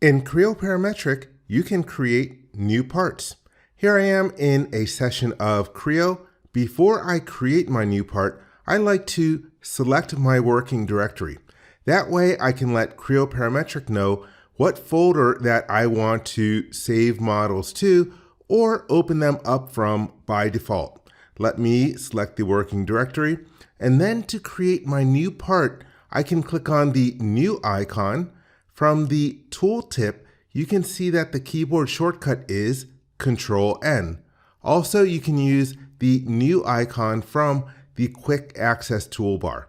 In Creo Parametric, you can create new parts. Here I am in a session of Creo. Before I create my new part, I like to select my working directory. That way I can let Creo Parametric know what folder that I want to save models to or open them up from by default. Let me select the working directory, and then to create my new part, I can click on the new icon. From the tooltip, you can see that the keyboard shortcut is Control-N. Also, you can use the new icon from the quick access toolbar.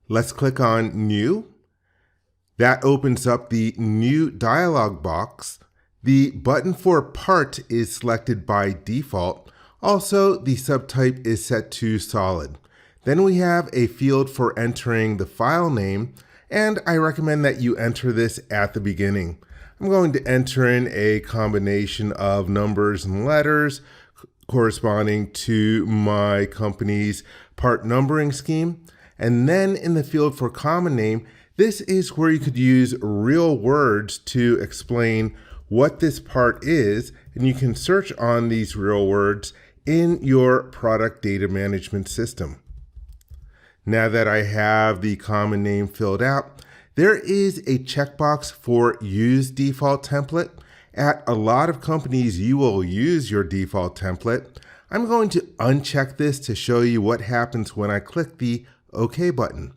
Let's click on New. That opens up the new dialog box. The button for Part is selected by default. Also, the subtype is set to Solid. Then we have a field for entering the file name, and I recommend that you enter this at the beginning. I'm going to enter in a combination of numbers and letters corresponding to my company's part numbering scheme. And then in the field for common name, this is where you could use real words to explain what this part is, and you can search on these real words in your product data management system. Now that I have the common name filled out, there is a checkbox for Use Default Template. At a lot of companies, you will use your default template. I'm going to uncheck this to show you what happens when I click the OK button.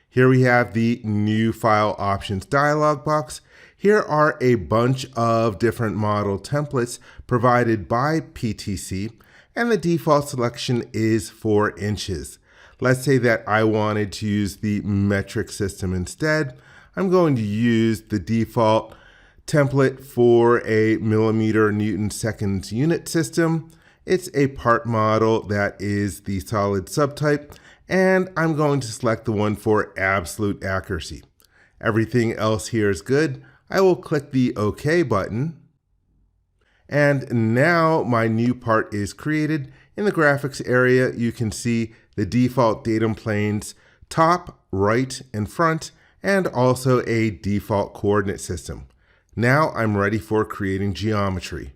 Here we have the New File Options dialog box. Here are a bunch of different model templates provided by PTC, and the default selection is 4 inches. Let's say that I wanted to use the metric system instead. I'm going to use the default template for a millimeter Newton seconds unit system. It's a part model that is the solid subtype, and I'm going to select the one for absolute accuracy. Everything else here is good. I will click the OK button. And now my new part is created. In the graphics area, you can see the default datum planes, top, right, and front, and also a default coordinate system. Now I'm ready for creating geometry.